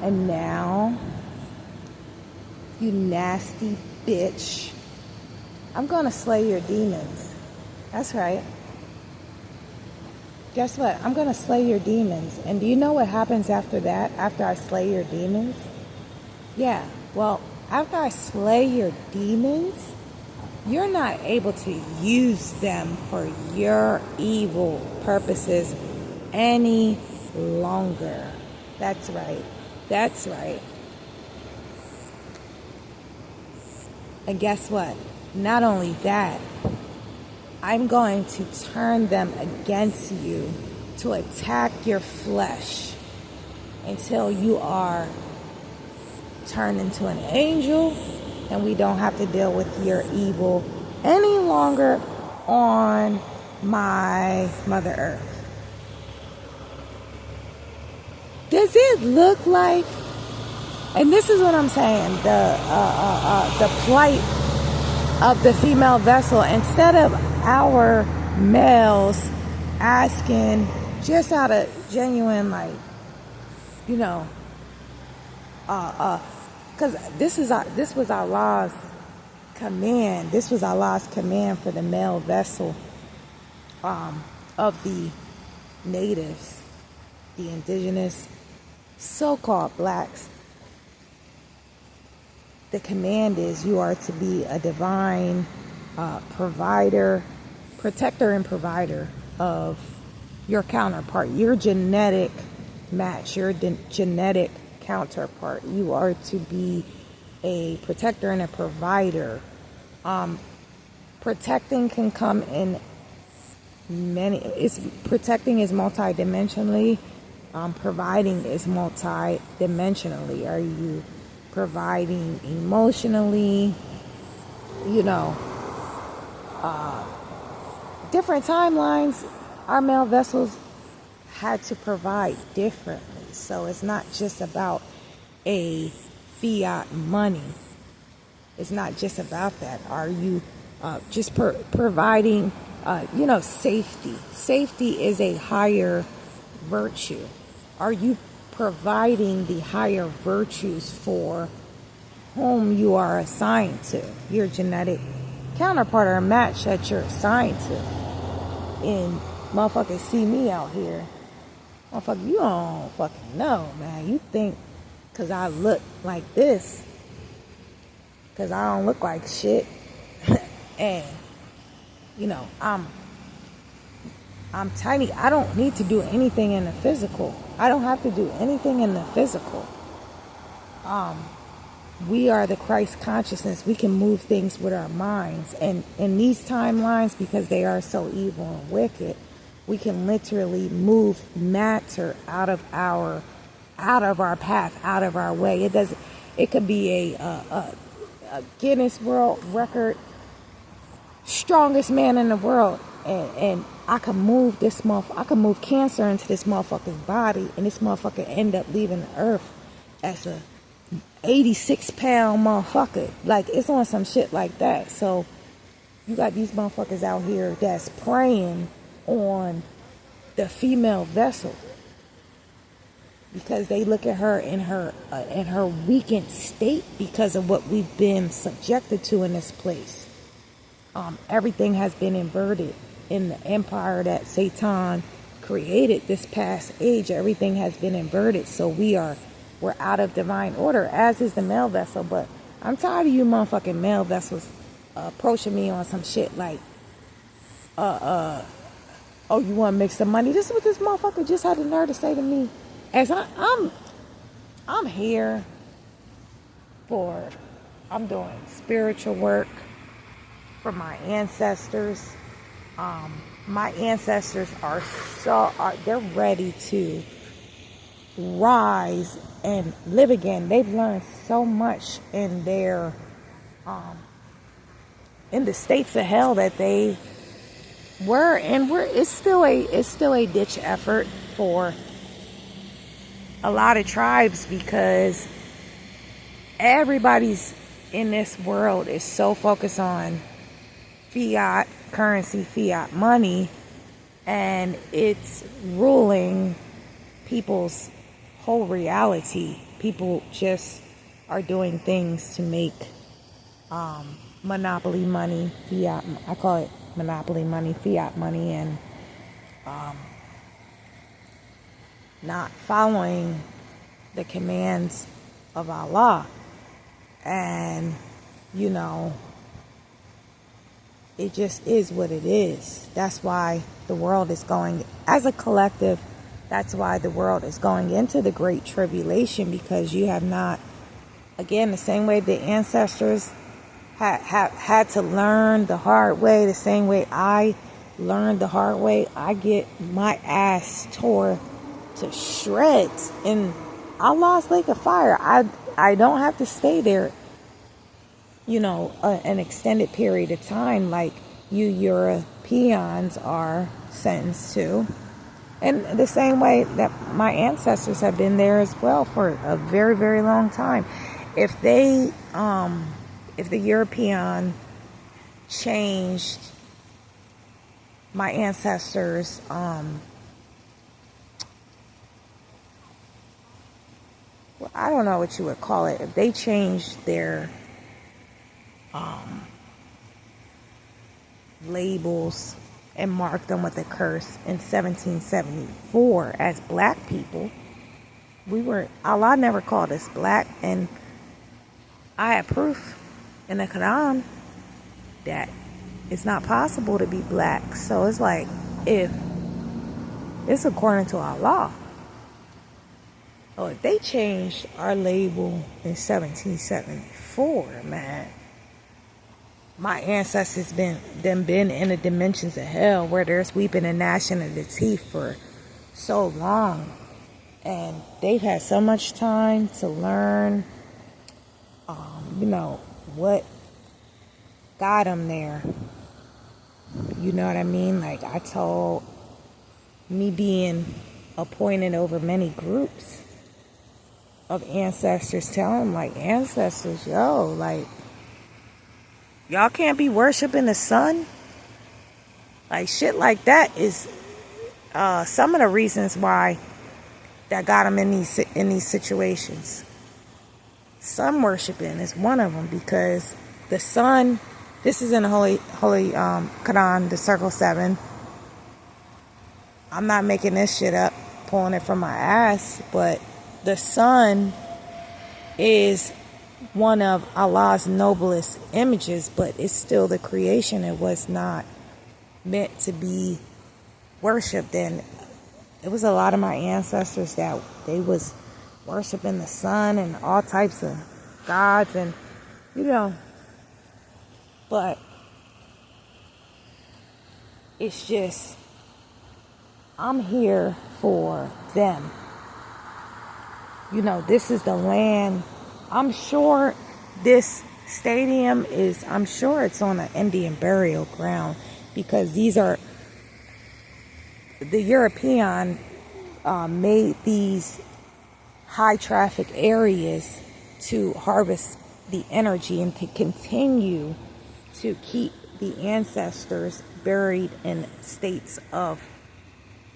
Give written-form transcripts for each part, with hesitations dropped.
And now, you nasty bitch, I'm gonna slay your demons. That's right. Guess what? I'm gonna slay your demons. And do you know what happens after that? After I slay your demons? Yeah, well, after I slay your demons, you're not able to use them for your evil purposes any longer. That's right. That's right. And guess what? Not only that, I'm going to turn them against you to attack your flesh until you are turned into an angel and we don't have to deal with your evil any longer on my Mother Earth. Does it look like, and this is what I'm saying, the plight of the female vessel, instead of our males asking just out of genuine, like, you know, because this was Allah's command. This was Allah's command for the male vessel of the natives, the indigenous, so-called blacks. The command is you are to be a divine provider, protector and provider of your counterpart, your genetic match, your genetic counterpart. You are to be a protector and a provider. Protecting can come in protecting is multidimensionally. Providing is multidimensionally. Are you providing emotionally? You know, different timelines, our male vessels had to provide differently. So it's not just about a fiat money. It's not just about that. Are you just providing, safety? Safety is a higher virtue. Are you providing the higher virtues for whom you are assigned to? Your genetic counterpart or match that you're assigned to. And motherfuckers see me out here. Motherfucker, you don't fucking know, man. You think because I look like this, because I don't look like shit, and, I'm tiny. I don't need to do anything in the physical. I don't have to do anything in the physical. We are the Christ consciousness. We can move things with our minds. And in these timelines, because they are so evil and wicked, we can literally move matter out of our path, out of our way. It could be a Guinness World Record, strongest man in the world, and I can move this I can move cancer into this motherfucker's body, and this motherfucker end up leaving the earth as a 86-pound motherfucker. Like, it's on some shit like that. So you got these motherfuckers out here that's preying on the female vessel because they look at her in her weakened state because of what we've been subjected to in this place. Everything has been inverted in the empire that Satan created this past age. Everything has been inverted, so we're out of divine order, as is the male vessel. But I'm tired of you motherfucking male vessels approaching me on some shit like, oh, you want to make some money? This is what this motherfucker just had the nerve to say to me. As I'm here I'm doing spiritual work for my ancestors. My ancestors they're ready to rise and live again. They've learned so much in their in the states of hell that they were, and it's still a ditch effort for a lot of tribes, because everybody's in this world is so focused on fiat currency, fiat money, and it's ruling people's whole reality. People just are doing things to make monopoly money, fiat. I call it monopoly money, fiat money, and not following the commands of Allah. And it just is what it is. That's why the world is going, as a collective, that's why the world is going into the Great Tribulation, because you have not, again, the same way the ancestors had to learn the hard way, the same way I learned the hard way. I get my ass tore to shreds in Allah's lake of fire. I don't have to stay there, an extended period of time like you Europeans are sentenced to. And the same way that my ancestors have been there as well for a very, very long time. If the European changed my ancestors' well, I don't know what you would call it. If they changed their labels and marked them with a curse in 1774 as black people, Allah never called us black, and I have proof in the Quran that it's not possible to be black. So it's like, if it's according to Allah. Oh, if they changed our label in 1774, man, my ancestors been in the dimensions of hell where there's weeping and gnashing of the teeth for so long, and they've had so much time to learn, what got them there. You know what I mean? Like I told, me being appointed over many groups of ancestors, tell them, like, ancestors, like, y'all can't be worshiping the sun. Like, shit like that is some of the reasons why that got them in these situations. Sun worshiping is one of them, because the sun, this is in the holy Quran, the circle 7. I'm not making this shit up, pulling it from my ass, but the sun is one of Allah's noblest images, but it's still the creation. It was not meant to be worshipped. And it was a lot of my ancestors that they was worshiping the sun and all types of gods, and but it's just, I'm here for them. This is the land. I'm sure this stadium is, I'm sure it's on an Indian burial ground, because these are, the European made these high traffic areas to harvest the energy and to continue to keep the ancestors buried in states of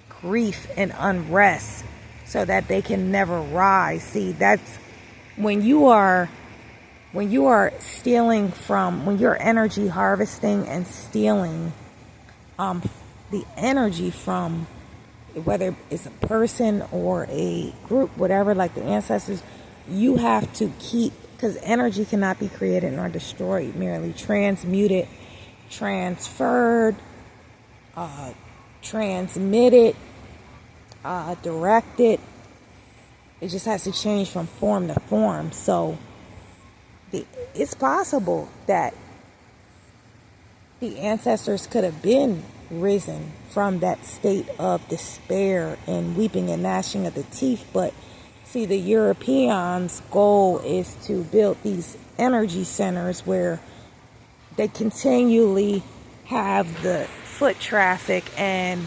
grief and unrest, so that they can never rise. See, that's when you are stealing from, when you're energy harvesting and stealing the energy from, whether it's a person or a group, whatever, like the ancestors, you have to keep, because energy cannot be created nor destroyed, merely transmuted, transferred, transmitted, directed. It just has to change from form to form. So it's possible that the ancestors could have been risen from that state of despair and weeping and gnashing of the teeth. But see, the Europeans' goal is to build these energy centers where they continually have the foot traffic and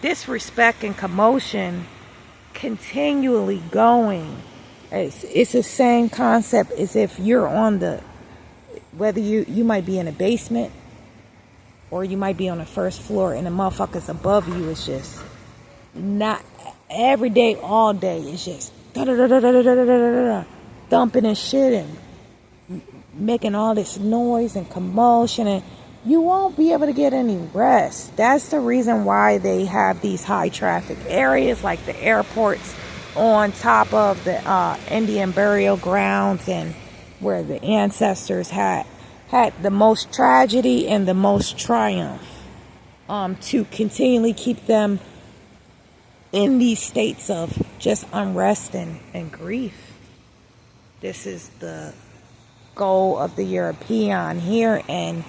disrespect and commotion continually going. It's the same concept as if you're on the, whether you might be in a basement or you might be on the first floor and the motherfuckers above you is just not every day, all day, it's just dumping and shit and making all this noise and commotion, and you won't be able to get any rest. That's the reason why they have these high traffic areas like the airports on top of the Indian burial grounds, and where the ancestors had the most tragedy and the most triumph, to continually keep them in these states of just unrest and grief. This is the goal of the European here. And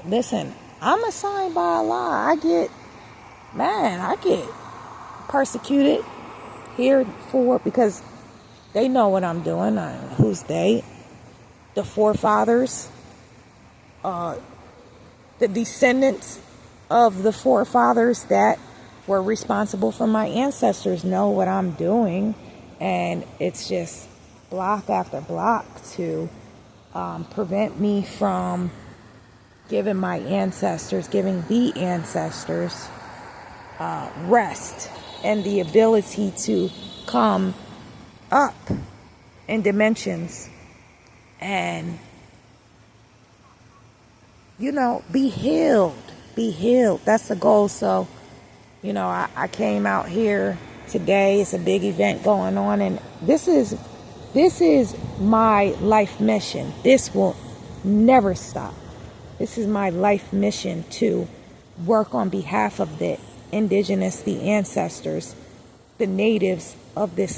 listen, I'm assigned by Allah. I get persecuted here because they know what I'm doing. Who's they? The forefathers, the descendants of the forefathers that were responsible for my ancestors know what I'm doing, and it's just block after block to prevent me from giving the ancestors rest and the ability to come up in dimensions and, be healed. That's the goal. So, I came out here today. It's a big event going on, and this is my life mission. This will never stop. This is my life mission, to work on behalf of the indigenous, the ancestors, the natives of this